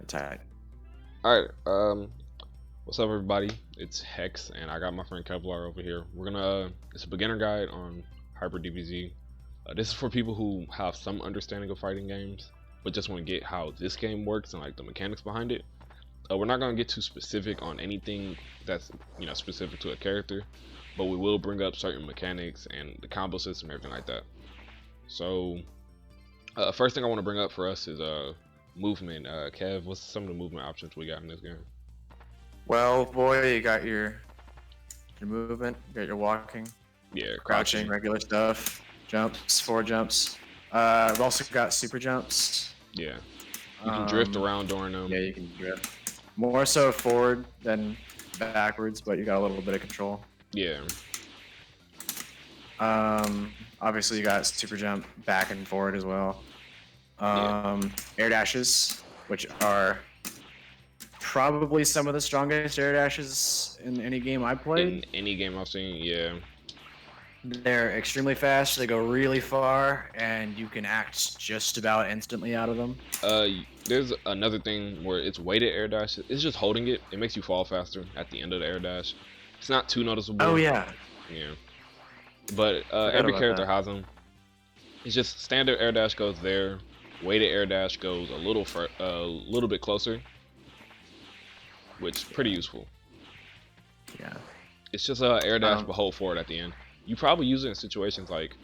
tight. All right. What's up, everybody? It's Hex, and I got my friend Kevlar over here. We're gonna. It's a beginner guide on HDBZ. This is for people who have some understanding of fighting games, but just want to get how this game works and like the mechanics behind it. We're not gonna get too specific on anything that's specific to a character, but we will bring up certain mechanics and the combo system and everything like that. So, first thing I want to bring up for us is movement. Kev, what's some of the movement options we got in this game? Well, boy, you got your movement, you got your walking, Yeah, crouching, regular stuff, jumps, forward jumps. We've also got super jumps. Yeah, you can drift around during them. Yeah, you can drift. More so forward than backwards, but you got a little bit of control. Yeah. Obviously you got super jump back and forward as well. Air dashes, which are probably some of the strongest air dashes in any game I've played. In any game I've seen, yeah. They're extremely fast, they go really far, and you can act just about instantly out of them. There's another thing where it's weighted air dash. It's just holding it. It makes you fall faster at the end of the air dash. It's not too noticeable. Oh yeah. Yeah. But every character has them. It's just standard air dash goes there. Weighted air dash goes a little bit closer, which is pretty useful. Yeah. It's just air dash but hold forward at the end. You probably use it in situations like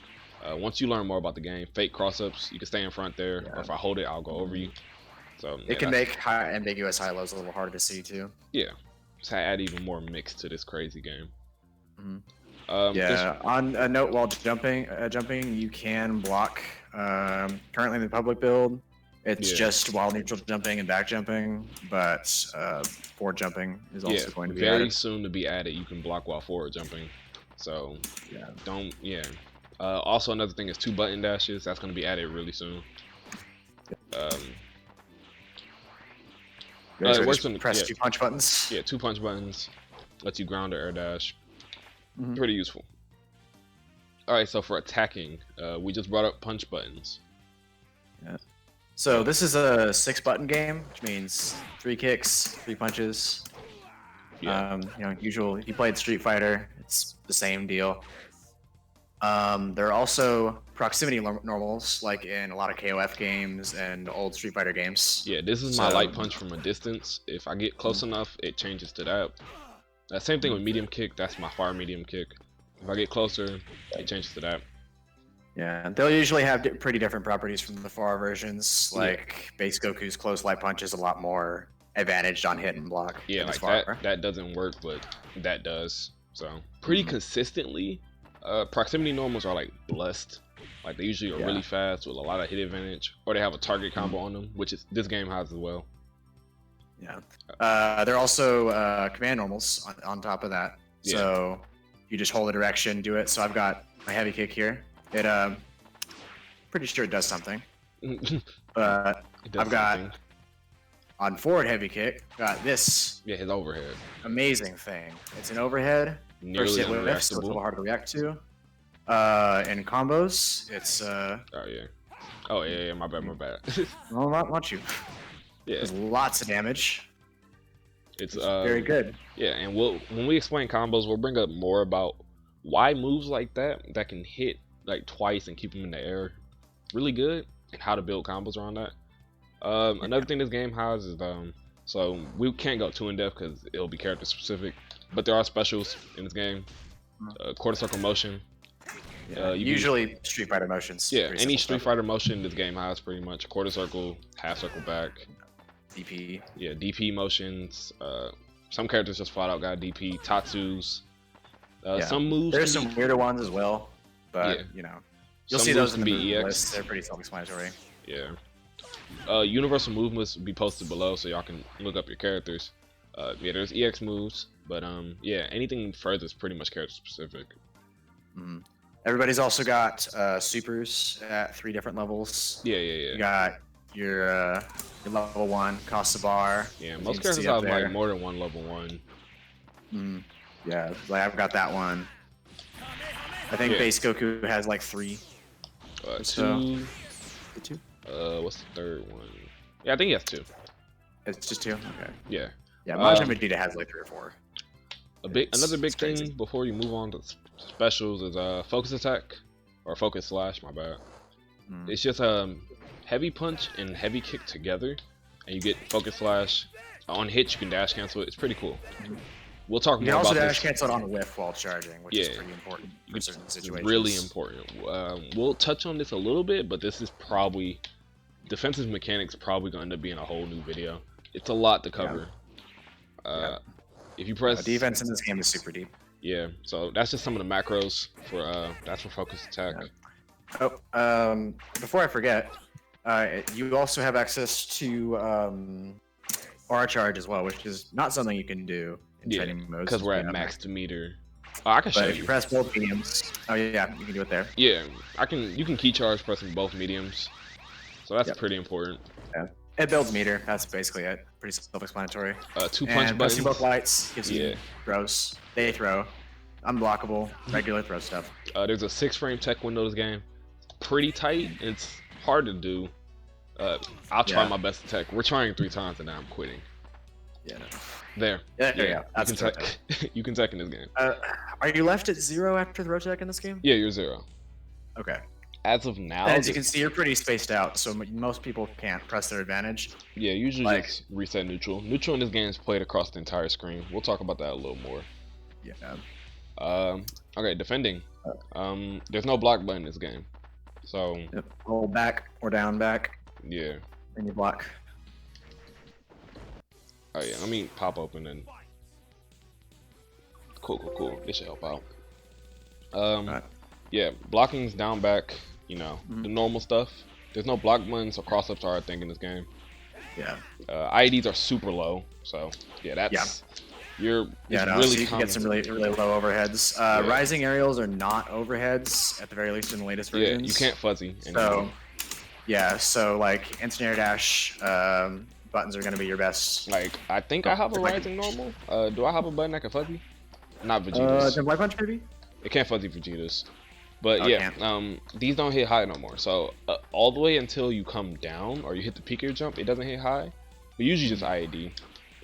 once you learn more about the game, fake cross-ups. You can stay in front there, or if I hold it, I'll go over you. So it can make ambiguous high lows a little harder to see too. Yeah, just add even more mix to this crazy game. On a note, while jumping, you can block. Currently in the public build, it's just while neutral jumping and back jumping, but forward jumping is also going to be very added. soon to be added. You can block while forward jumping. So also another thing is 2 button dashes. That's going to be added really soon. It works when press 2 punch buttons. Yeah, 2 punch buttons. Lets you ground or air dash. Pretty useful. Alright, so for attacking, we just brought up punch buttons. Yeah. So this is a 6-button game, which means 3 kicks, 3 punches. Yeah. Usual. If you played Street Fighter, it's the same deal. There are also proximity normals, like in a lot of KOF games and old Street Fighter games. Yeah, this is my light punch from a distance. If I get close enough, it changes to that. Same thing with medium kick. That's my far medium kick. If I get closer, it changes to that. Yeah, they'll usually have pretty different properties from the far versions. Like base Goku's close light punch is a lot more advantaged on hit and block. Yeah, like that doesn't work, but that does. So pretty consistently, proximity normals are like blessed. Like they usually are really fast with a lot of hit advantage, or they have a target combo on them, which is this game has as well. Yeah, there are also command normals on top of that. So you just hold a direction, do it. So I've got my heavy kick here. It pretty sure it does something. But I've got on forward heavy kick, got this. Yeah, his overhead. Amazing thing. It's an overhead. First hit lifts, so it's a little hard to react to. In combos, it's Oh yeah, my bad. Well, not want you. Yeah. There's lots of damage. It's very good. Yeah, and when we explain combos, we'll bring up more about why moves like that can hit like twice and keep them in the air really good, and how to build combos around that. Another thing this game has is so we can't go too in depth because it'll be character specific, but there are specials in this game. Quarter circle motion. Usually Street Fighter motions. Yeah, any Street Fighter motion this game has pretty much. Quarter circle, half circle back. DP. Yeah, DP motions. Some characters just flat out got DP. Tatsus. Some moves. There's some weirder ones as well, but you'll see those in the move list. They're pretty self-explanatory. Yeah. Universal movements will be posted below, so y'all can look up your characters. There's EX moves, but anything further is pretty much character specific. Everybody's also got supers at 3 different levels. Yeah. You got your level 1 costs a bar. Yeah, most characters have like more than one level 1. Yeah, like I've got that one. I think base Goku has like 3. 2. What's the third one? Yeah, I think he has 2. It's just 2. Okay. Yeah. Yeah, Majin Vegeta has like 3 or 4. Another big thing before you move on to specials is focus attack or focus slash. My bad. It's just heavy punch and heavy kick together, and you get focus slash. On hit, you can dash cancel it. It's pretty cool. We'll talk more about this. You can also dash cancel it on whiff while charging, which is pretty important for certain situations. Really important. We'll touch on this a little bit, but this is probably defensive mechanics. Probably going to end up being a whole new video. It's a lot to cover. If you press defense in this game is super deep. Yeah, so that's just some of the macros for that's for focus attack. Oh, before I forget, you also have access to aura charge as well, which is not something you can do in training modes. Because we're at max meter. I can show you. But if you press both mediums, yeah, you can do it there. Yeah, you can key charge pressing both mediums, so that's pretty important. Yeah, it builds meter. That's basically it. Pretty self-explanatory. 2 punch buttons. Pressing both lights gives you throws. They throw, unblockable, regular throw stuff. There's a 6-frame tech window this game. Pretty tight. It's hard to do. I'll try my best to tech. We're trying 3 times and now I'm quitting. Yeah. No. There. Yeah. That's you can tech. You can tech in this game. Are you left at 0 after throw tech in this game? Yeah, you're 0. Okay. As of now, as you can see, you're pretty spaced out, so most people can't press their advantage. Yeah, usually just reset neutral. Neutral in this game is played across the entire screen. We'll talk about that a little more. Yeah. Okay, defending. There's no block button in this game, so hold back or down back. Yeah. And you block. Oh yeah, let me pop open and cool. This should help out. Yeah, blocking's down back. You know, the normal stuff. There's no block buttons, so cross ups are a thing in this game. Yeah. IEDs are super low, so yeah, that's you're really so you can get some really low overheads. Rising aerials are not overheads at the very least in the latest versions. Yeah, you can't fuzzy So anymore. so like instant air dash buttons are going to be your best. Like I think I have a rising normal. Do I have a button that can fuzzy? Not Vegeta's. White punch maybe? It can't fuzzy Vegeta's. But these don't hit high no more. So all the way until you come down or you hit the peak of your jump, it doesn't hit high. But usually just IED.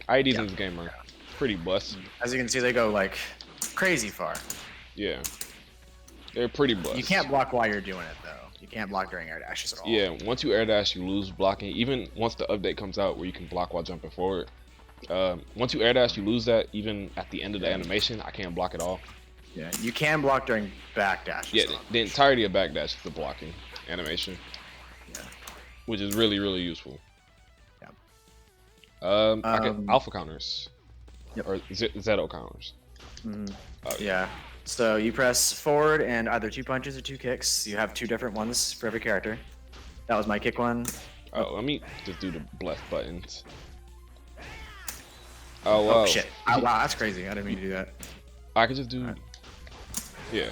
IEDs in this game are pretty bust. As you can see, they go like crazy far. Yeah, they're pretty bust. You can't block while you're doing it though. You can't block during air dashes at all. Yeah, once you air dash, you lose blocking. Even once the update comes out where you can block while jumping forward. Once you air dash, you lose that. Even at the end of the animation, I can't block at all. Yeah, you can block during back dashes. Yeah, the entirety of back dash is the blocking animation. Yeah. Which is really useful. Yeah. I get alpha counters. Yep. Or Zeto counters. Yeah. So you press forward and either 2 punches or 2 kicks. You have 2 different ones for every character. That was my kick one. Oh, let me just do the blessed buttons. Oh, wow. Oh, shit. Oh, wow, that's crazy. I didn't mean to do that. I could just do... Yeah.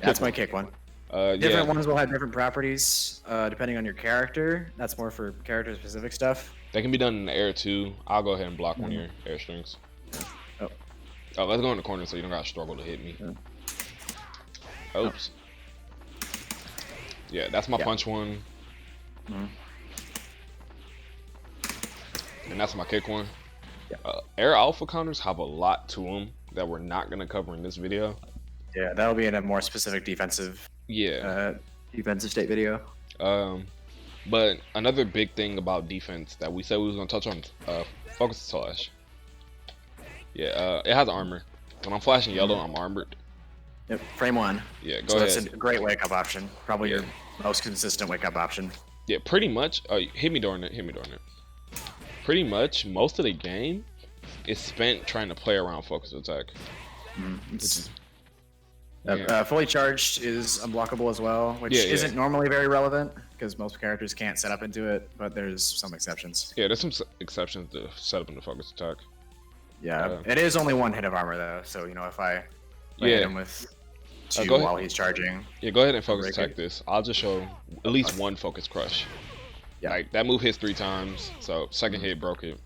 That's my kick one. Different ones will have different properties depending on your character. That's more for character specific stuff. They can be done in the air too. I'll go ahead and block one of your air strings. Oh, let's go in the corner so you don't gotta struggle to hit me. Oops. Yeah, that's my punch one. And that's my kick one. Air alpha counters have a lot to them that we're not gonna cover in this video. Yeah, that'll be in a more specific defensive. Defensive state video. But another big thing about defense that we said we was gonna touch on, focus slash. Yeah, it has armor. When I'm flashing yellow, I'm armored. Yep, frame 1. Yeah, go ahead. That's a great wake up option. Probably your most consistent wake up option. Yeah, pretty much. Hit me during it. Pretty much most of the game is spent trying to play around focus attack. Fully charged is unblockable as well, which isn't normally very relevant because most characters can't set up into it, but there's some exceptions. Yeah, there's some exceptions to set up into focus attack. Yeah, it is only 1 hit of armor though, so you know if I hit him with 2 while he's charging. Yeah, go ahead and focus attack this. I'll just show at least 1 focus crush. Yeah, like that move hits 3 times, so second hit broke it.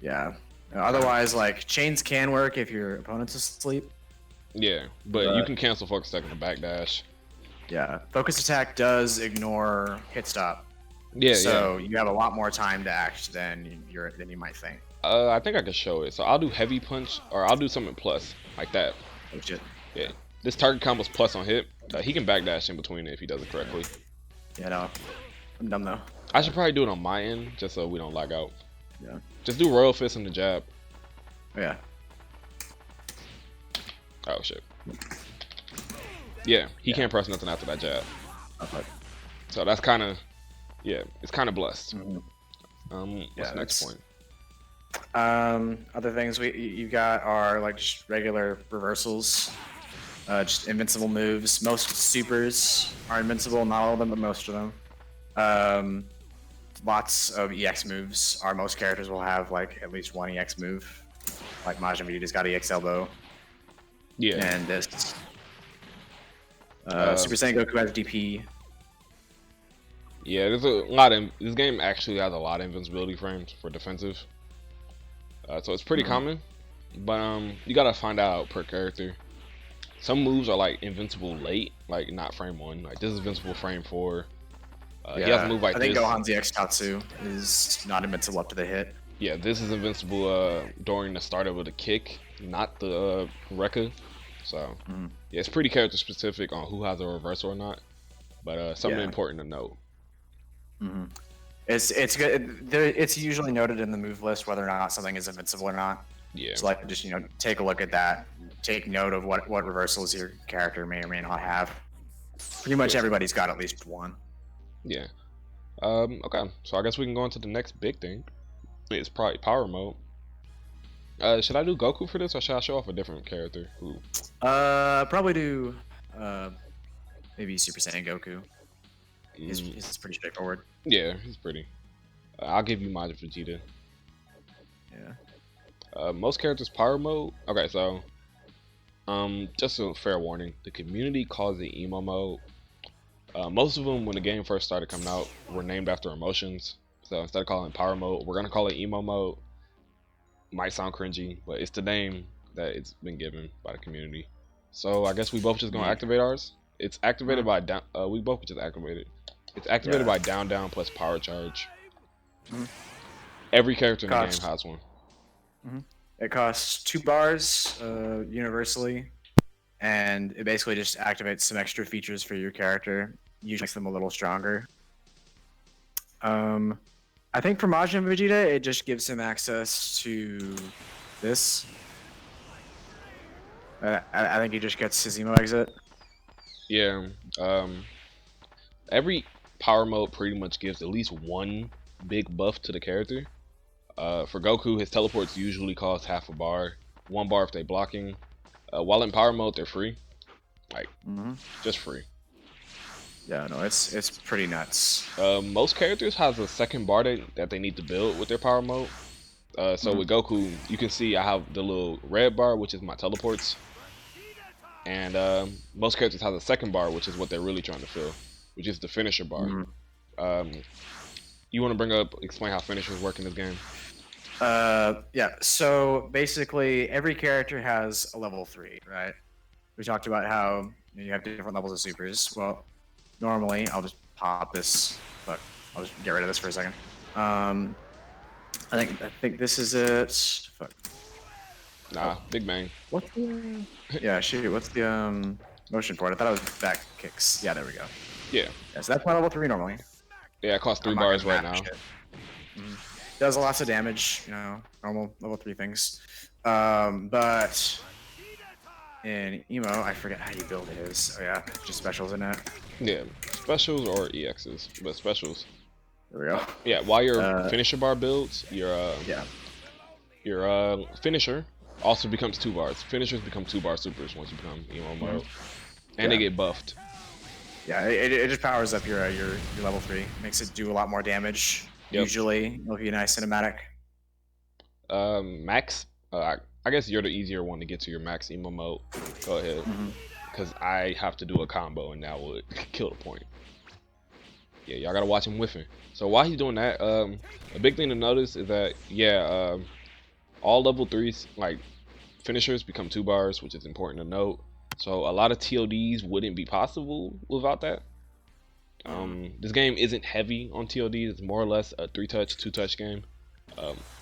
Yeah. Otherwise, like chains can work if your opponent's asleep. Yeah, but you can cancel focus attack in the back dash. Yeah, focus attack does ignore hit stop. Yeah, So you have a lot more time to act than you might think. I think I can show it. So I'll do heavy punch, or I'll do something plus like that. Oh shit. Yeah, this target combo's plus on hit. He can backdash in between it if he does it correctly. Yeah, no, I'm dumb though. I should probably do it on my end just so we don't lag out. Yeah. Just do Royal Fist and the jab. Oh, yeah. Oh shit. Yeah, he can't press nothing after that jab. Okay. So that's kind of, yeah, it's kind of blessed. What's the next point? Other things you got are like just regular reversals, just invincible moves. Most supers are invincible, not all of them, but most of them. Lots of EX moves. Most characters will have like at least one EX move. Like Majin Vegeta's got EX elbow. Yeah. And this. Super Saiyan Goku has DP. Yeah, there's a lot of this game actually has a lot of invincibility frames for defensive. So it's pretty common, but you gotta find out per character. Some moves are like invincible late, like not frame 1. Like this is invincible frame 4. He has a move like this. I think Gohan's EX Tatsu is not invincible up to the hit. Yeah, this is invincible during the startup of the kick, not the Rekka. So yeah, it's pretty character specific on who has a reversal or not. But something important to note. It's good. It's usually noted in the move list whether or not something is invincible or not. Yeah. So like just take a look at that. Take note of what reversals your character may or may not have. Pretty much everybody's got at least one. Yeah. Okay. So I guess we can go into the next big thing. It's probably power mode. Should I do Goku for this, or should I show off a different character? Who? Probably do maybe Super Saiyan Goku. He's pretty straightforward. Yeah, he's pretty. I'll give you Majin Vegeta. Yeah. Most characters power mode. Okay, so just a fair warning: the community calls it emo mode. Most of them, when the game first started coming out, were named after emotions. So instead of calling it power mode, we're gonna call it emo mode. Might sound cringy, but it's the name that it's been given by the community. So I guess we both just gonna activate ours. It's activated by down. We both just activated. It's activated by down plus power charge. Every character in the game has one. It costs 2 bars universally, and it basically just activates some extra features for your character. Usually makes them a little stronger. I think for Majin Vegeta, it just gives him access to this. I think he just gets his emo exit. Yeah. Every power mode pretty much gives at least one big buff to the character. For Goku, his teleports usually cost half a bar, 1 bar if they're blocking. While in power mode, they're free, like just free. Yeah, no, it's pretty nuts. Most characters have a second bar that they need to build with their power mode. So with Goku, you can see I have the little red bar, which is my teleports, and most characters have a second bar, which is what they're really trying to fill, which is the finisher bar. You want to explain how finishers work in this game? Yeah, so basically every character has a level 3, right? We talked about how you have different levels of supers. Well, normally, I'll just pop this. Fuck, I'll just get rid of this for a second. I think this is it. Fuck. Nah, Big Bang. What's the? Yeah, shoot. What's the motion for it? I thought it was back kicks. Yeah, there we go. Yeah. Yeah, so that's my level 3 normally. Yeah, it costs 3 bars right now. Does lots of damage, normal level 3 things. But in emo, I forget how you build his. Oh yeah, just specials in it. Yeah, specials or EXs, but specials. There we go. Yeah, while your finisher bar builds, your finisher also becomes 2 bars. Finishers become 2 bar supers once you become emo mode, and they get buffed. Yeah, it just powers up your level 3, makes it do a lot more damage. Usually, it'll be a nice cinematic. Max. I guess you're the easier one to get to your max emo mode. Go ahead, because I have to do a combo and that would kill the point. Yeah, y'all gotta watch him whiffing. So while he's doing that, a big thing to notice is that all level 3s like finishers become 2 bars, which is important to note. So a lot of TODs wouldn't be possible without that. This game isn't heavy on TOD. It's more or less a 3-touch, 2-touch game.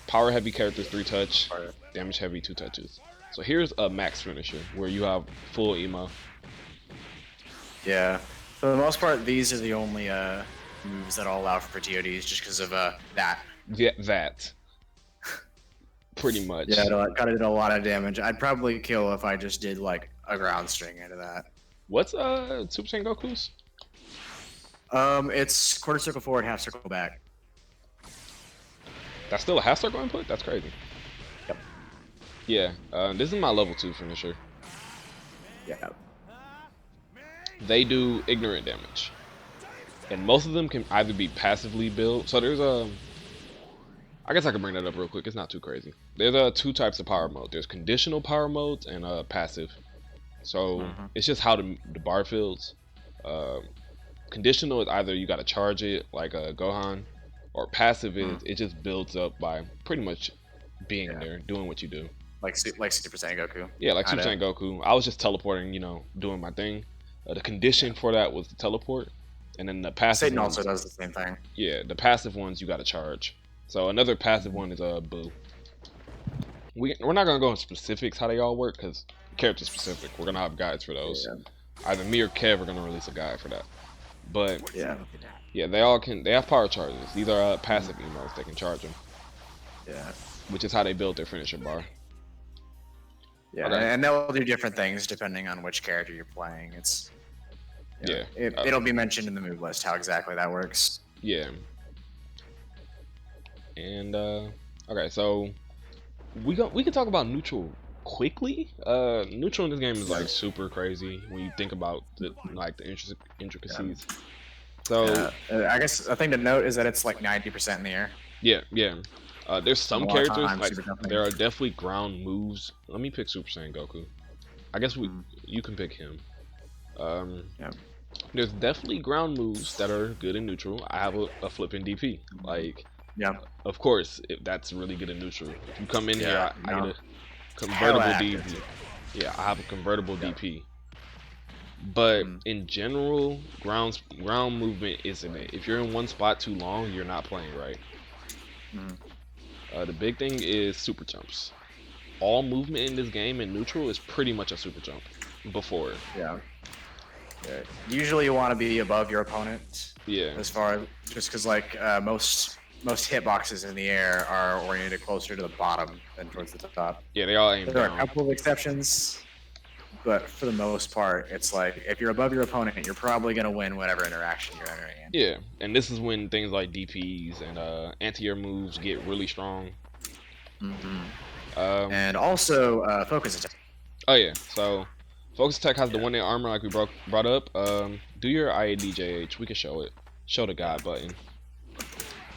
Power heavy characters 3-touch, damage heavy 2 touches. So here's a max finisher where you have full emo. Yeah, for the most part, these are the only moves that I'll allow for TODs, just because of that. Yeah, that. Pretty much. Yeah, it kind of did a lot of damage. I'd probably kill if I just did like a ground string into that. What's Super Saiyan Goku's? It's quarter circle forward, half circle back. That's still a half circle input? That's crazy. Yep. Yeah, this is my level 2 finisher. Yeah. They do ignorant damage. And most of them can either be passively built. So there's I guess I can bring that up real quick. It's not too crazy. There's 2 types of power mode. There's conditional power modes and passive. So it's just how the bar fills. Conditional is either you gotta charge it like a Gohan, or passive is it just builds up by pretty much being there, doing what you do. Like Super Saiyan Goku. Yeah, like Super Saiyan Goku. I was just teleporting, you know, doing my thing. The condition for that was the teleport, and then the passive. Satan ones, also does the same thing. Yeah, the passive ones you gotta charge. So another passive one is Boo. We're not gonna go into specifics how they all work because character specific. We're gonna have guides for those. Yeah. Either me or Kev are gonna release a guide for that. But yeah, they have power charges. These are passive emotes. They can charge them. Yeah. Which is how they build their finisher bar. Yeah, and they'll do different things depending on which character you're playing. It's it'll be mentioned in the move list how exactly that works. Yeah. And okay, so we can talk about neutral quickly. Neutral in this game is like super crazy when you think about the intricacies. So I guess a thing to note is that it's like 90% in the air. Yeah. There's some characters like there are definitely ground moves. Let me pick Super Saiyan Goku. I guess you can pick him. There's definitely ground moves that are good in neutral. I have a flipping DP. Like, of course, if that's really good in neutral. If you come in here, I get a convertible DP. Yeah, I have a convertible DP. But in general, ground movement isn't it. If you're in one spot too long, you're not playing right. The big thing is super jumps. All movement in this game in neutral is pretty much a super jump before. Yeah. Usually you want to be above your opponent. Yeah. As far as just because like most hitboxes in the air are oriented closer to the bottom than towards the top. Yeah, they all aim down. There are a couple of exceptions, but for the most part, it's like if you're above your opponent, you're probably gonna win whatever interaction you're entering in. Yeah, and this is when things like DPs and anti-air moves get really strong. And also focus attack. Oh yeah, so focus attack has the 1-hit armor like we brought up. Do your IADJH. We can show it. Show the guide button.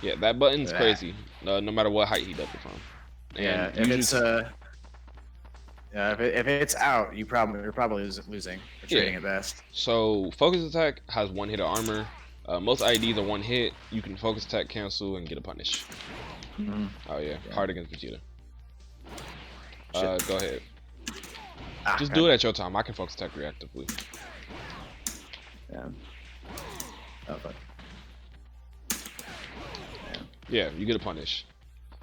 Yeah, that button's crazy. No matter what height he does it from. And if it's if it's out, you're probably losing. Or trading at best. So focus attack has 1 hit of armor. Most IEDs are 1 hit. You can focus attack cancel and get a punish. Oh yeah, hard against Vegeta. Go ahead. Just do it at your time. I can focus attack reactively. Yeah. Oh, fuck. Yeah, you get a punish.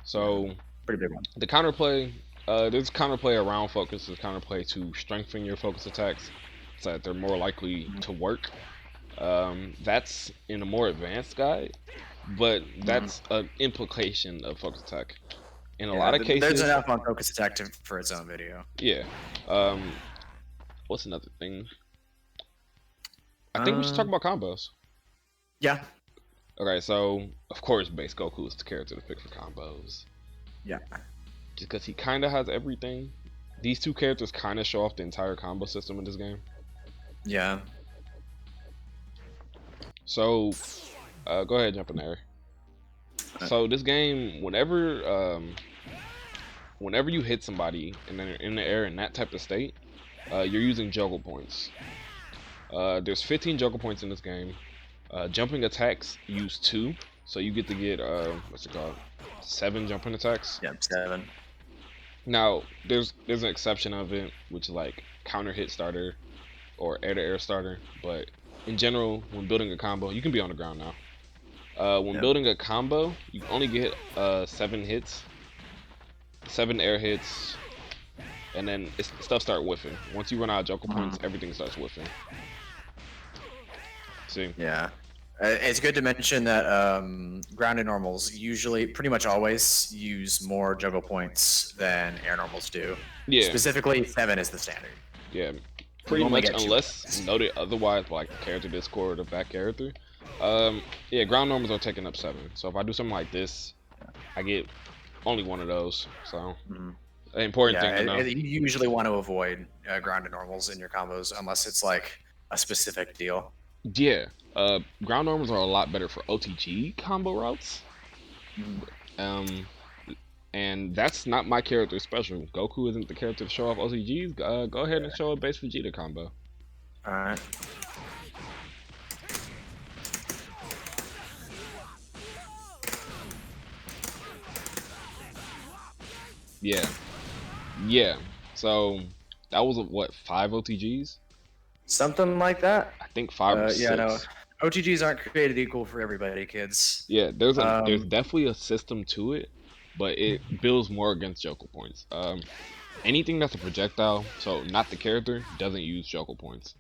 So pretty big one. The counterplay, there's counterplay around focus. There's counterplay to strengthen your focus attacks so that they're more likely to work. That's in a more advanced guide, but that's an implication of focus attack. In a lot of cases, there's enough on focus attack for its own video. Yeah. What's another thing? I think we should talk about combos. Yeah. Okay, so of course base Goku is the character to pick for combos. Yeah. Just because he kind of has everything. These two characters kind of show off the entire combo system in this game. Yeah. So, go ahead, jump in there. So this game, whenever you hit somebody and then they're in the air in that type of state, you're using juggle points. There's 15 juggle points in this game. Jumping attacks use 2, so you get to get what's it called? 7 jumping attacks. Yep, 7. Now there's an exception of it, which is like counter hit starter or air to air starter, but in general, when building a combo, you can be on the ground now. When building a combo, you only get 7 hits, 7 air hits, and then stuff start whiffing. Once you run out of Joker points, everything starts whiffing. See? Yeah. It's good to mention that grounded normals usually, pretty much always, use more juggle points than air normals do. Yeah. Specifically, 7 is the standard. Yeah. Pretty much, unless noted otherwise, like the character Discord or back character. Yeah, ground normals are taking up 7. So if I do something like this, I get only one of those. So an important thing to know. You usually want to avoid grounded normals in your combos unless it's like a specific deal. Yeah, ground normals are a lot better for OTG combo routes. And that's not my character special. Goku isn't the character to show off OTGs. Go ahead and show a base Vegeta combo. Alright. Yeah. So that was what, 5 OTGs? Something like that. I think 5 or 6. Yeah, no. OTGs aren't created equal for everybody, kids. Yeah, there's definitely a system to it, but it builds more against Joker points. Anything that's a projectile, so not the character, doesn't use Joker points.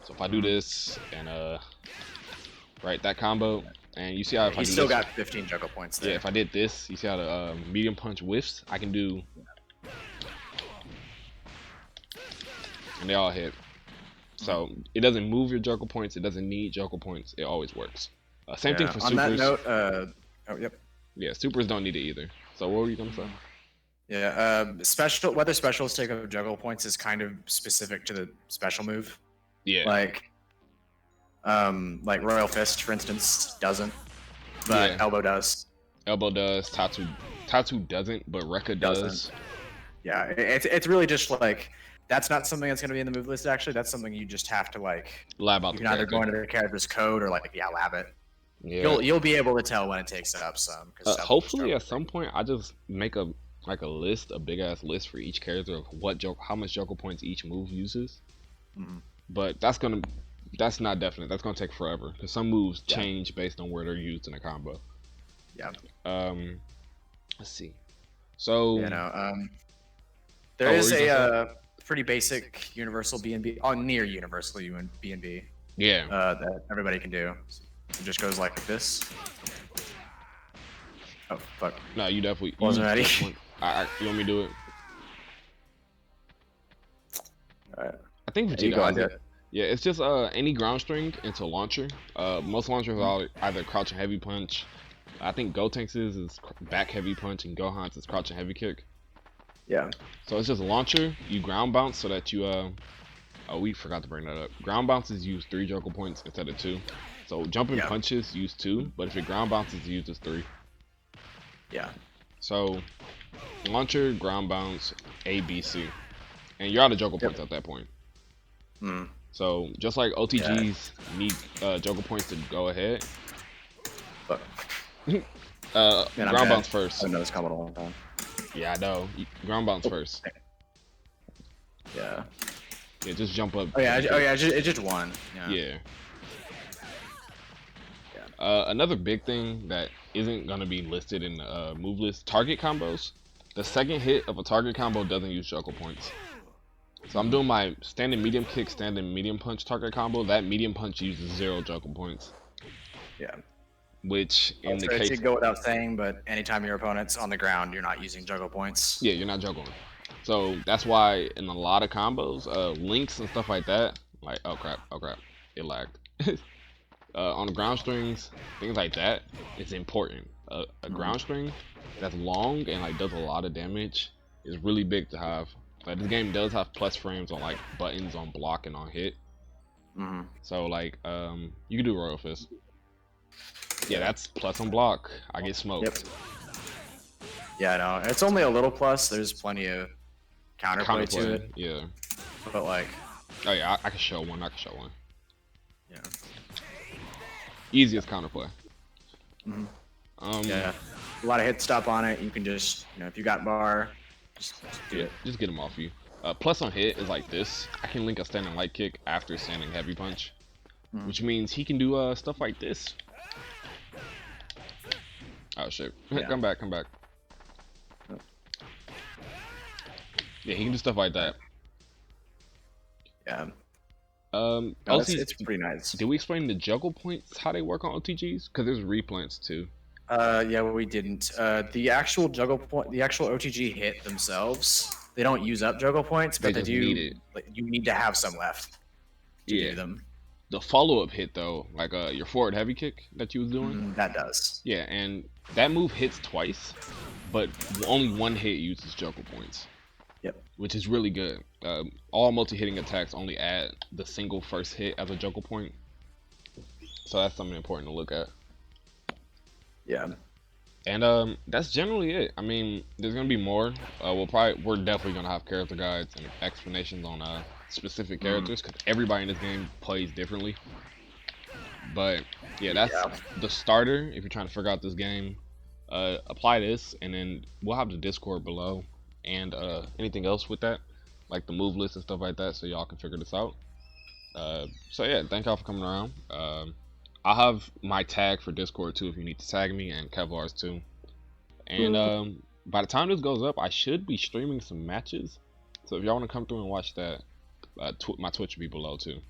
So if I do this and right, that combo, and you see how if I do still this, got 15 Joker points there. Yeah, if I did this, you see how the medium punch whiffs? I can do, and they all hit. So it doesn't move your Joker points. It doesn't need Joker points. It always works. Same thing for supers. On that note, yeah, supers don't need it either. So what were you gonna say? Yeah, whether specials take up juggle points is kind of specific to the special move. Yeah. Like Royal Fist, for instance, doesn't, but Elbow does. Elbow does. Tatsu doesn't, but Rekka does. Yeah, it's really just like, that's not something that's going to be in the move list, actually. That's something you just have to, like, lab out. You can either go into the character's code or, like, lab it. Yeah. You'll be able to tell when it takes up some. Hopefully, at some point, I just make a list, a big ass list for each character of how much Joker points each move uses. But that's not definite. That's gonna take forever because some moves change based on where they're used in a combo. Yeah. Let's see. So there is a pretty basic universal B&B, near universal B&B. Yeah. That everybody can do. It just goes like this. Oh fuck. No, you definitely wasn't ready. You want me to do it? Alright. I think Vegeta has it. Yeah, it's just any ground string into launcher. Most launchers are either crouch and heavy punch. I think Gotenks is back heavy punch and Gohan's is crouch and heavy kick. Yeah. So it's just launcher. You ground bounce so that you oh, we forgot to bring that up. Ground bounces use 3 Joker points instead of 2. So jumping punches use 2, but if your ground bounces uses 3. Yeah. So launcher, ground bounce, A, B, C, and you're out of Joker points at that point. So just like OTGs need Joker points to go ahead. But ground bounce first. I know this coming a long time. Yeah, I know. Ground bounce first. Yeah. Yeah, just jump up. It just won. Yeah. Another big thing that isn't gonna be listed in the move list: target combos. The second hit of a target combo doesn't use Joker points. So I'm doing my standing medium kick, standing medium punch target combo. That medium punch uses 0 Joker points. Yeah. Which in the case, it go without saying, but anytime your opponent's on the ground, you're not using juggle points. Yeah, you're not juggling. So that's why in a lot of combos, links and stuff like that, like oh crap, it lagged. On the ground strings, things like that, it's important. A ground string that's long and like does a lot of damage is really big to have. Like this game does have plus frames on like buttons on block and on hit. So like you can do Royal Fist. Yeah, that's plus on block. I get smoked. Yep. Yeah, no, it's only a little plus. There's plenty of counterplay to it. Yeah. But like. Oh yeah, I can show one. Yeah. Easiest counterplay. Yeah. A lot of hit stop on it. You can just, if you got bar, just do it. Just get them off you. Plus on hit is like this. I can link a standing light kick after standing heavy punch. which means he can do stuff like this. Oh shit! Yeah. Come back. Yeah, he can do stuff like that. Yeah. No, it's pretty nice. Did we explain the juggle points, how they work on OTGs? Because there's replants too. Yeah, we didn't. The actual juggle point, the actual OTG hit themselves, they don't use up juggle points, but they just do. need it. Like, you need to have some left to do them. The follow-up hit though, like your forward heavy kick that you was doing, that does. Yeah, and that move hits twice, but only one hit uses juggle points. Yep. Which is really good. All multi-hitting attacks only add the single first hit as a juggle point, so that's something important to look at. Yeah. And that's generally it. I mean, there's gonna be more. We're definitely gonna have character guides and explanations on specific characters because everybody in this game plays differently. But yeah, that's the starter. If you're trying to figure out this game, apply this, and then we'll have the Discord below and anything else with that, like the move list and stuff like that, so y'all can figure this out. So yeah, thank y'all for coming around. I'll have my tag for Discord too if you need to tag me, and Kevlar's too. And by the time this goes up, I should be streaming some matches. So if y'all want to come through and watch that, my Twitch will be below too.